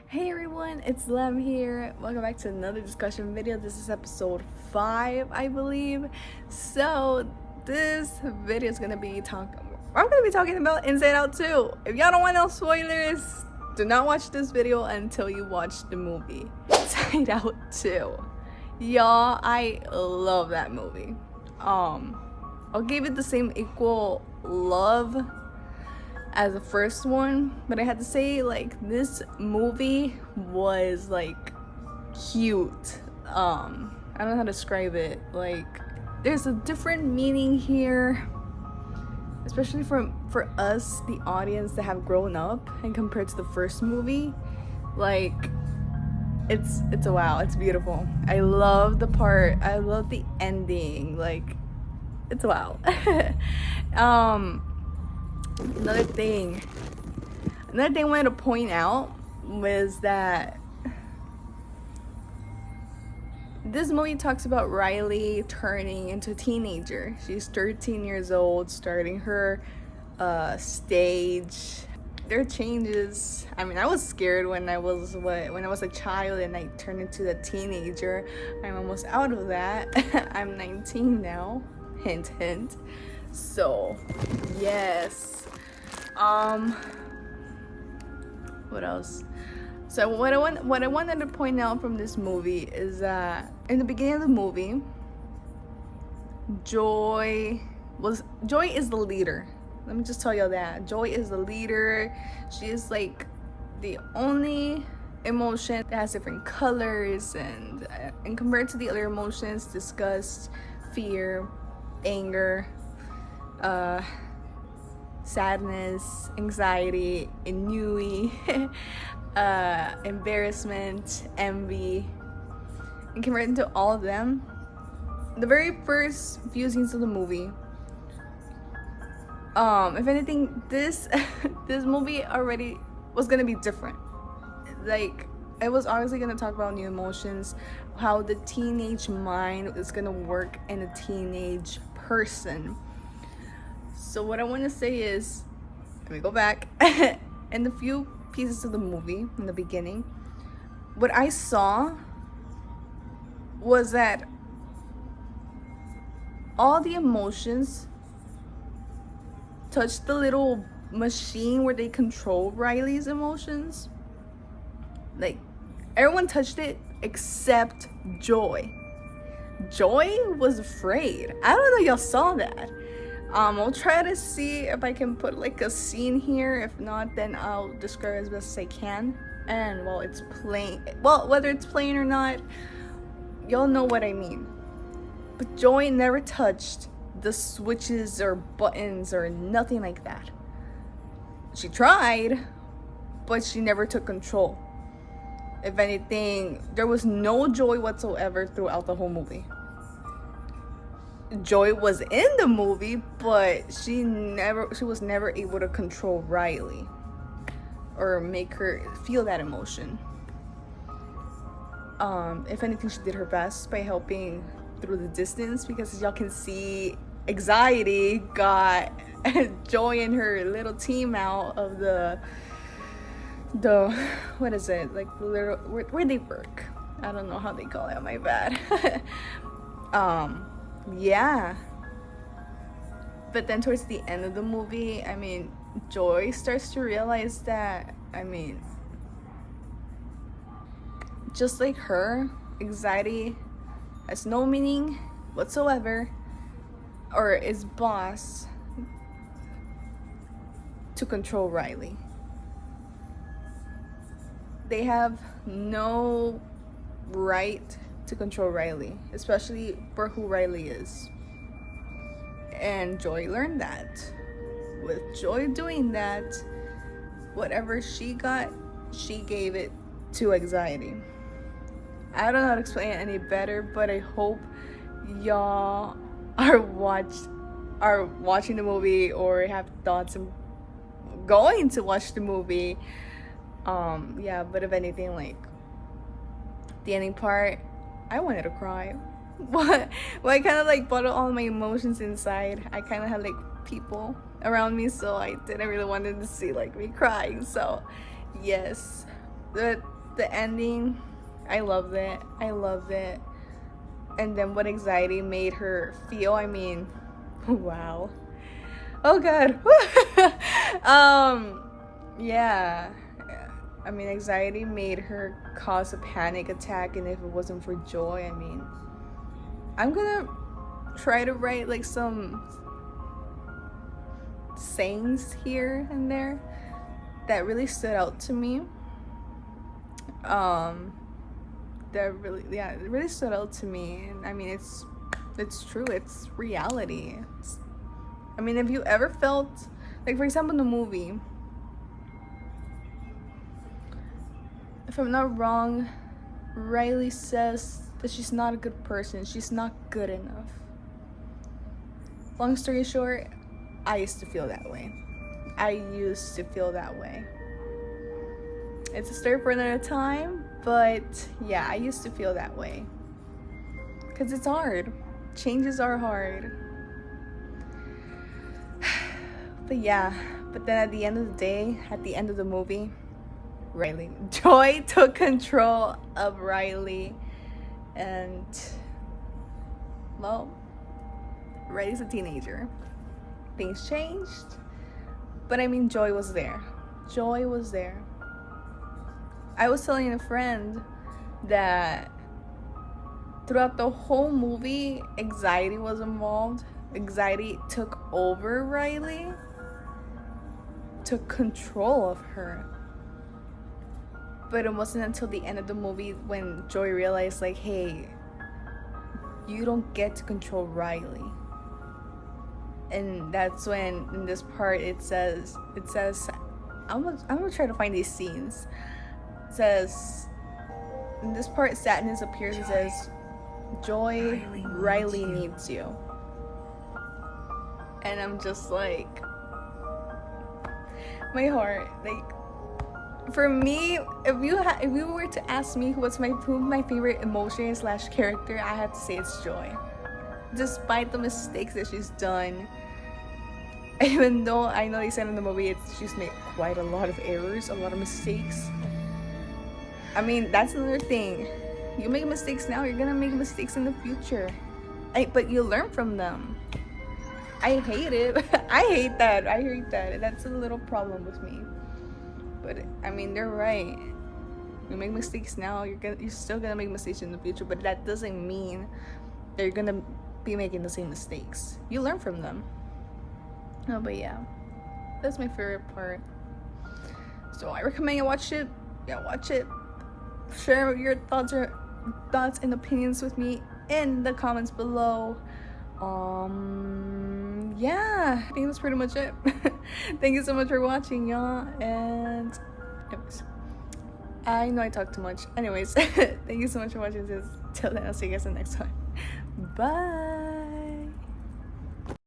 Hey everyone, it's Lem here. Welcome back to another discussion video. This is episode 5, I believe. So this video is gonna be I'm gonna be talking about Inside Out 2. If y'all don't want no spoilers, do not watch this video until you watch the movie. Inside Out 2. Y'all, I love that movie. I'll give it the same equal love as the first one, but I had to say, like, this movie was like cute. I don't know how to describe it. Like, there's a different meaning here, especially for us, the audience, that have grown up, and compared to the first movie. Like, it's a wow. It's beautiful. I love the ending. Like, it's a wow. Another thing I wanted to point out was that this movie talks about Riley turning into a teenager. She's 13 years old, starting her stage. There are changes. I mean, I was scared when I was a child and I turned into a teenager. I'm almost out of that. I'm 19 now. Hint, hint. So, yes. What else? So what I wanted to point out from this movie is that in the beginning of the movie, Joy is the leader. Let me just tell you that Joy is the leader. She is like the only emotion that has different colors, and compared to the other emotions, disgust, fear, anger, sadness, anxiety, ennui, embarrassment, envy, and compared to all of them, the very first few scenes of the movie, if anything, this this movie already was gonna be different. Like, it was obviously gonna talk about new emotions, how the teenage mind is gonna work in a teenage person. So what I want to say is, let me go back. In the few pieces of the movie in the beginning, what I saw was that all the emotions touched the little machine where they control Riley's emotions. Like, everyone touched it except Joy. Joy was afraid. I don't know if y'all saw that. I'll try to see if I can put like a scene here. If not, then I'll describe it as best as I can. And while it's playing, whether it's playing or not, y'all know what I mean. But Joy never touched the switches or buttons or nothing like that. She tried, but she never took control. If anything, there was no joy whatsoever throughout the whole movie. Joy was in the movie, but she was never able to control Riley or make her feel that emotion. If anything, she did her best by helping through the distance, because as y'all can see, anxiety got Joy and her little team out of the what is it, like the little where they work. I don't know how they call it, my bad. Yeah. But then towards the end of the movie, I mean, Joy starts to realize that, I mean, just like her, anxiety has no meaning whatsoever, or is boss to control Riley. They have no right to control Riley, especially for who Riley is. And Joy learned that. With Joy doing that, whatever she got, she gave it to anxiety. I don't know how to explain it any better, but I hope y'all are watching the movie or have thoughts of going to watch the movie. Yeah, but if anything, like, the ending part, I wanted to cry. Well, I kind of like bottled all my emotions inside. I kind of had like people around me, so I didn't really want them to see like me crying. So yes, but the ending, I loved it. I loved it. And then what anxiety made her feel, I mean, wow. Oh god. Yeah. I mean, anxiety made her cause a panic attack, and if it wasn't for joy, I mean, I'm gonna try to write like some sayings here and there that really stood out to me. That really, yeah, it really stood out to me. And I mean, it's true. It's reality. I mean, if you ever felt like, for example, in the movie, if I'm not wrong, Riley says that she's not a good person. She's not good enough. Long story short, I used to feel that way. It's a story for another time, but yeah, I used to feel that way. Because it's hard. Changes are hard. But yeah, but then at the end of the day, at the end of the movie, Joy took control of Riley, and well, Riley's a teenager. Things changed, but I mean, Joy was there. I was telling a friend that throughout the whole movie, anxiety was involved. Anxiety took over Riley, took control of her. But it wasn't until the end of the movie when Joy realized, like, hey, you don't get to control Riley. And that's when, in this part, it says, I'm gonna try to find these scenes. It says, in this part, sadness appears and says, Joy, Riley needs you. And I'm just like, my heart, like, for me, if you were to ask me who my favorite emotion / character, I have to say it's Joy. Despite the mistakes that she's done, even though I know they said in the movie she's made quite a lot of errors, a lot of mistakes. I mean, that's another thing. You make mistakes now, you're gonna make mistakes in the future. But you learn from them. I hate it. I hate that. That's a little problem with me. But I mean, they're right. You make mistakes now, you're still gonna make mistakes in the future, but that doesn't mean that you're gonna be making the same mistakes. You learn from them. Oh, but yeah, that's my favorite part. So I recommend you watch it. Yeah, watch it. Share your thoughts and opinions with me in the comments below. Yeah, I think that's pretty much it. Thank you so much for watching, y'all. And anyways, I know I talk too much. Anyways, thank you so much for watching this. Till then, I'll see you guys in the next one. Bye.